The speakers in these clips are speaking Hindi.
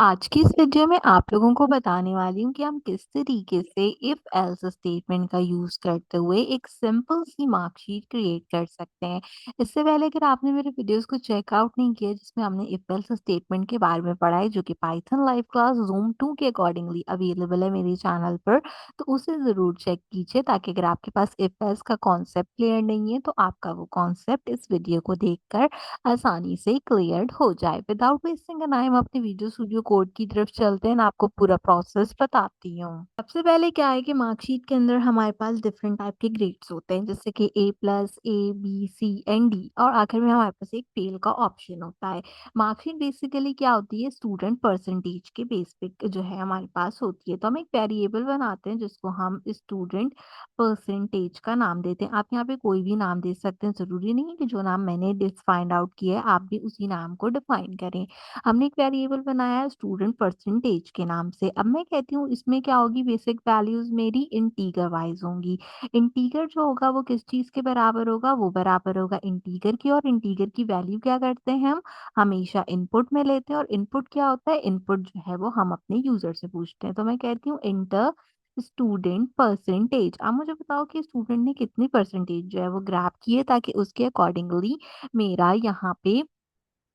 आज की इस वीडियो में आप लोगों को बताने वाली हूँ कि हम किस तरीके से इफ एल्स स्टेटमेंट का यूज करते हुए एक सिंपल सी मार्कशीट क्रिएट कर सकते हैं। इससे पहले अगर आपने मेरे वीडियोस को चेकआउट नहीं किया जिसमें हमने इफ एल्स स्टेटमेंट के बारे में पढ़ा है जो कि पाइथन लाइव क्लास जूम 2 के अकॉर्डिंगली अवेलेबल है मेरे चैनल पर, तो उसे ज़रूर चेक कीजिए ताकि अगर आपके पास इफ एल्स का कॉन्सेप्ट क्लियर नहीं है तो आपका वो कॉन्सेप्ट इस वीडियो को देखकर आसानी से क्लियर्ड हो जाए। विदाउट वेस्टिंग टाइम अपने वीडियो स्टूडियो कोड की तरफ चलते हैं, मैं आपको पूरा प्रोसेस बताती हूँ। सबसे पहले क्या है कि मार्कशीट के अंदर हमारे पास डिफरेंट टाइप के ग्रेड्स होते हैं जैसे कि A plus, A B C and D, और आखिर में हमारे पास एक फेल का ऑप्शन होता है। मार्कशीट बेसिकली क्या होती है, स्टूडेंट परसेंटेज के बेस पे जो है हमारे पास होती है। तो हम एक वेरिएबल बनाते हैं जिसको हम स्टूडेंट परसेंटेज का नाम देते हैं। आप यहाँ पे कोई भी नाम दे सकते हैं, ज़रूरी नहीं है कि जो नाम मैंने फाइंड आउट किया है आप भी उसी नाम को डिफाइन करें। हमने एक वेरिएबल बनाया है स्टूडेंट परसेंटेज के नाम से। अब मैं कहती हूँ इसमें क्या होगी, बेसिक वैल्यूज मेरी इंटीगर वाइज होंगी। इंटीगर जो होगा वो किस चीज़ के बराबर होगा, वो बराबर होगा इंटीगर की। और इंटीगर की वैल्यू क्या करते हैं हम हमेशा इनपुट में लेते हैं। और इनपुट क्या होता है, इनपुट जो है वो हम अपने यूजर से पूछते हैं। तो मैं कहती हूँ इंटर स्टूडेंट परसेंटेज। आप मुझे बताओ कि स्टूडेंट ने कितनी परसेंटेज जो है वो ग्रैब की है ताकि उसके अकॉर्डिंगली मेरा यहाँ पे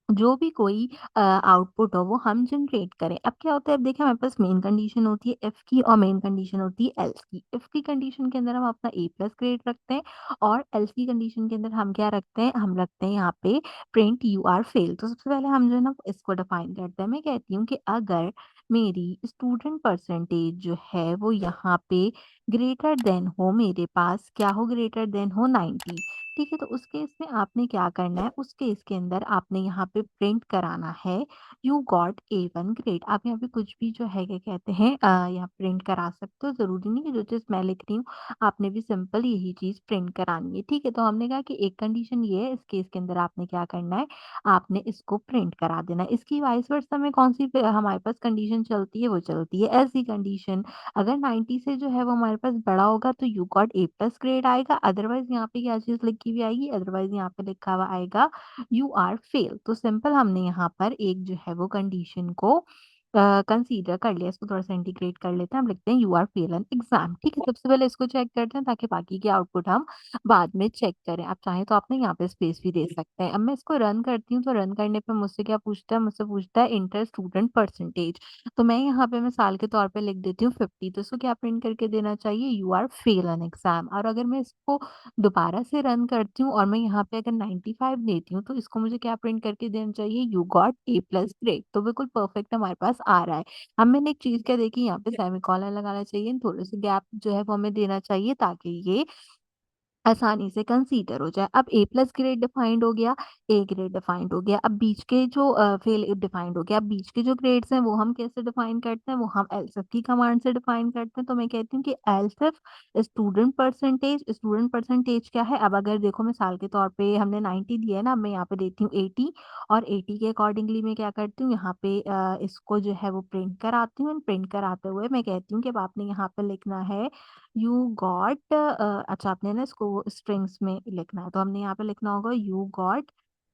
जो भी कोई आउटपुट हो वो हम जनरेट करें। अब क्या होता है, अब देखिए हमारे पास मेन कंडीशन होती है इफ की और मेन कंडीशन होती है एल्स की। इफ की कंडीशन के अंदर हम अपना ए प्लस ग्रेड रखते हैं और एल्स की कंडीशन के अंदर हम क्या रखते हैं, हम रखते हैं यहाँ पे प्रिंट यू आर फेल। तो सबसे पहले हम जो है ना इसको डिफाइन करते हैं। मैं कहती हूँ कि अगर मेरी स्टूडेंट परसेंटेज जो है वो यहाँ पे ग्रेटर देन हो, मेरे पास क्या हो, ग्रेटर देन हो 90। ठीक है, तो उस केस में आपने क्या करना है, उस केस के अंदर आपने यहाँ पे प्रिंट कराना है यू गॉट A1 ग्रेड। आप यहाँ पे कुछ भी जो है क्या कहते हैं यहाँ प्रिंट करा सकते हो, जरूरी नहीं कि जो चीज़ मैं लिख रही हूँ आपने भी सिंपल यही चीज़ प्रिंट करानी है। ठीक है, तो हमने कहा कि एक कंडीशन ये है, इस केस के अंदर आपने क्या करना है, आपने इसको प्रिंट करा देना है। इसकी वाइस वर्सा में कौन सी हमारे पास कंडीशन चलती है, वो चलती है ऐसी कंडीशन। अगर 90 से जो है वो हमारे पास बड़ा होगा तो you got a plus grade आएगा। अदरवाइज यहाँ पे क्या चीज लिखी हुई आएगी, अदरवाइज यहाँ पे लिखा हुआ आएगा यू आर फेल। तो सिंपल हमने यहाँ पर एक जो है वो कंडीशन को कंसीडर कर लिया। इसको थोड़ा सा इंटीग्रेट कर लेते हैं, हम लिखते हैं you are fail an exam. ठीक है, सबसे पहले इसको चेक करते हैं ताकि बाकी के आउटपुट हम बाद में चेक करें। आप चाहें तो आपने यहाँ पे स्पेस भी दे सकते हैं। अब मैं इसको रन करती हूँ, तो रन करने पे मुझसे क्या पूछता है, मुझसे पूछता है इंटर स्टूडेंट परसेंटेज। तो मैं यहाँ पे मिसाल के तौर पे लिख देती हूँ 50। तो इसको क्या प्रिंट करके देना चाहिए, you are fail an exam. और अगर मैं इसको दोबारा से रन करती हूँ और मैं यहाँ पे अगर 95 देती हूँ तो इसको मुझे क्या प्रिंट करके देना चाहिए, you got a plus grade. तो बिल्कुल परफेक्ट हमारे पास आ रहा है। अब मैंने एक चीज क्या देखी, यहाँ पे सेमीकोलन लगाना चाहिए, थोड़े से गैप जो है वो हमें देना चाहिए ताकि ये आसानी से कंसीडर हो जाए। अब ए प्लस ग्रेड डिफाइंड हो गया, ए ग्रेड डिफाइंड हो गया। अब बीच के जो फेल डिफाइंड हो गया। अब बीच के जो ग्रेड्स हैं वो हम कैसे डिफाइन करते हैं, वो हम एलसीफ की कमांड से डिफाइन करते हैं। तो मैं कहती हूँ कि एलसीफ स्टूडेंट परसेंटेज, स्टूडेंट परसेंटेज क्या है, अब अगर देखो मिसाल के तौर पे हमने 90 दिया है ना, अब मैं यहाँ पे देती हूँ 80। और 80 के अकॉर्डिंगली मैं क्या करती हूँ, यहाँ पे इसको जो है वो प्रिंट कराती हूँ। प्रिंट कराते हुए मैं कहती हूँ कि अब आपने यहाँ पे लिखना है यू गॉट, अच्छा आपने ना इसको स्ट्रिंग्स में लिखना है, तो हमने यहाँ पे लिखना होगा यू गॉट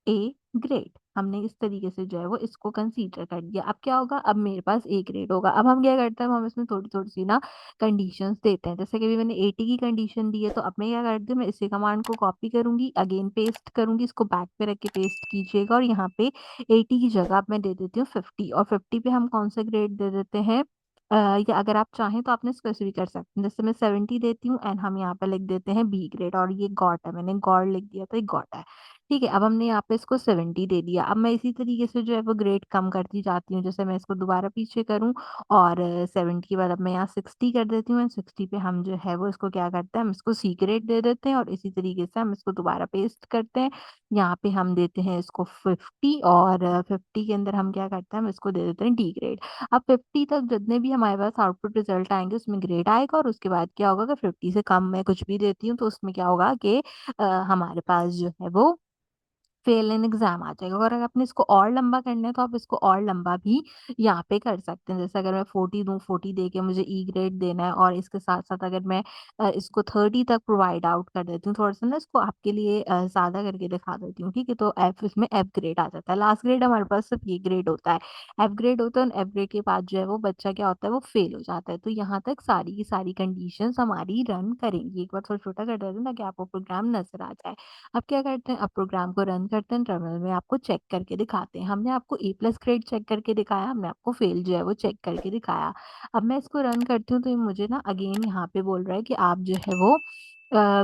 ए ग्रेड। हमने इस तरीके से जो है वो इसको कंसीडर कर दिया। अब क्या होगा, अब मेरे पास ए ग्रेड होगा। अब हम क्या करते हैं, हम इसमें थोड़ी थोड़ी सी ना कंडीशंस देते हैं। जैसे कि अभी मैंने 80 की कंडीशन दी है, तो अब मैं क्या करती हूँ, मैं इसी कमांड को कॉपी करूंगी, अगेन पेस्ट करूंगी, इसको बैक पे रख के पेस्ट कीजिएगा। और यहाँ पे 80 की जगह अब मैं दे देती हूँ 50। और 50 पे हम कौन सा ग्रेड दे देते हैं, या अगर आप चाहें तो आपने स्पेसिफिक कर सकते हैं। जैसे मैं 70 देती हूँ एंड हम यहाँ पे लिख देते हैं बी ग्रेड। और ये गॉट है, मैंने गॉड लिख दिया तो ये गॉट है। ठीक है, अब हमने यहाँ पे इसको 70 दे दिया। अब मैं इसी तरीके से जो है वो ग्रेड कम करती जाती हूँ। जैसे मैं इसको दोबारा पीछे करूँ और 70 के बाद अब मैं यहाँ 60 कर देती हूँ एंड 60 पे हम जो है वो इसको क्या करते हैं, हम इसको सी ग्रेड दे देते हैं। और इसी तरीके से हम इसको दोबारा पेस्ट करते हैं, यहाँ पे हम देते हैं इसको 50। और 50 के अंदर हम क्या करते हैं, हम इसको दे देते हैं डी ग्रेड। अब 50 तक जितने भी हमारे पास आउटपुट रिजल्ट आएंगे उसमें ग्रेड आएगा। और उसके बाद क्या होगा कि 50 से कम मैं कुछ भी देती हूँ तो उसमें क्या होगा कि हमारे पास जो है वो फेल इन एग्ज़ाम आ जाएगा। और अगर आपने इसको और लंबा करना है तो आप इसको और लंबा भी यहाँ पे कर सकते हैं। जैसे अगर मैं 40 दूँ, 40 दे के मुझे ई ग्रेड देना है और इसके साथ-साथ अगर मैं इसको 30 तक प्रोवाइड आउट कर देती हूँ, थोड़ा-सा ना इसको आपके लिए ज़्यादा करके दिखा देती हूँ, ठीक है? तो एफ इसमें एफ ग्रेड आ जाता है। लास्ट ग्रेड हमारे पास सिर्फ़ ये ग्रेड होता है। एफ ग्रेड होता है और एफ ग्रेड के बाद जो है वो बच्चा क्या होता है, वो फेल हो जाता है। तो यहाँ तक सारी की सारी कंडीशंस हमारी रन करेंगी। एक बार थोड़ा छोटा कर देते हैं ताकि आपको प्रोग्राम नज़र आ जाए। अब क्या करते हैं, अब प्रोग्राम को रन करते हैं, टर्मिनल में आपको चेक करके दिखाते हैं। हमने आपको ए प्लस ग्रेड चेक करके दिखाया, हमने आपको फेल जो है वो चेक करके दिखाया। अब मैं इसको रन करती हूँ तो ये मुझे ना अगेन यहाँ पे बोल रहा है कि आप जो है वो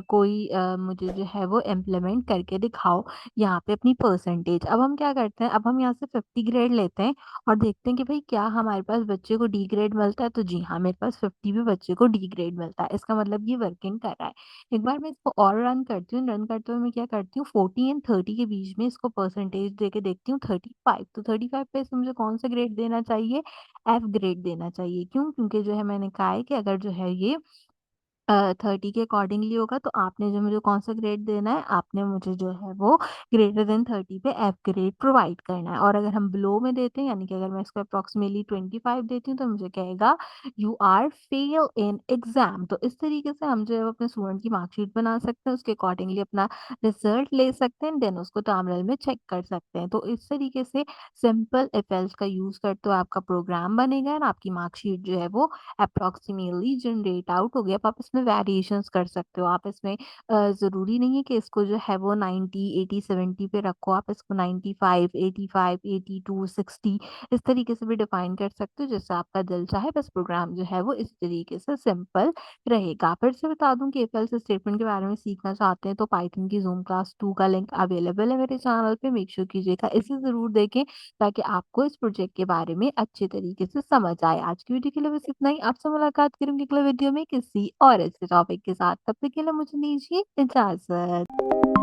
कोई मुझे जो है वो इम्प्लीमेंट करके दिखाओ यहाँ पे अपनी परसेंटेज। अब हम क्या करते हैं, अब हम यहाँ से 50 ग्रेड लेते हैं और देखते हैं कि भाई क्या हमारे पास बच्चे को डी ग्रेड मिलता है। तो जी हाँ, मेरे पास 50 भी बच्चे को डी ग्रेड मिलता है। इसका मतलब ये वर्किंग कर रहा है। एक बार मैं इसको और रन करती हूँ, रन करते हुए मैं क्या करती हूँ, 40 एंड 30 के बीच में इसको परसेंटेज देके देखती हूँ 35। तो 35 पे इसमें मुझे कौन सा ग्रेड देना चाहिए? एफ ग्रेड देना चाहिए। क्यों? क्योंकि जो है मैंने कहा है कि अगर जो है ये 30 के अकॉर्डिंगली होगा तो आपने जो मुझे कौन सा ग्रेड देना है, आपने मुझे जो है वो ग्रेटर देन 30 पे एफ ग्रेड प्रोवाइड करना है। और अगर हम बिलो में देते हैं, यानी कि अगर मैं इसको अप्रॉक्सिमेटली 25 देती हूँ तो मुझे कहेगा you are fail in exam. तो इस तरीके से हम जो है वो अपने स्टूडेंट की मार्कशीट बना सकते हैं, उसके अकॉर्डिंगली अपना रिजल्ट ले सकते हैं, देन उसको टर्मिनल में चेक कर सकते हैं। तो इस तरीके से सिंपल इफ एल्स का यूज करते हुए आपका प्रोग्राम बनेगा और आपकी मार्कशीट जो है वो अप्रॉक्सिमेटली जनरेट आउट हो गया। अब आप इसमें वेरिएशंस कर सकते हो। आप इसमें ज़रूरी नहीं है कि इसको जो है वो 90, 80, 70 पे रखो। आप इसको 95, 85, 82, 60 इस तरीके से भी डिफाइन कर सकते हो, जैसे आपका दिल चाहे। बस प्रोग्राम जो है वो इस तरीके से सिंपल रहेगा। फिर से बता दूं कि इफ एल्स स्टेटमेंट के बारे में सीखना चाहते हैं तो पाइथन की ज़ूम क्लास 2 का लिंक अवेलेबल है मेरे चैनल पे। मेक श्योर कीजिएगा इसे ज़रूर देखें ताकि आपको इस प्रोजेक्ट के बारे में अच्छे तरीके से समझ आए। आज की वीडियो के लिए बस इतना ही। आपसे मुलाकात करूंगी अगले वीडियो में किसी और ऐसे टॉपिक के साथ। तब तक के लिए मुझे दीजिए इजाजत।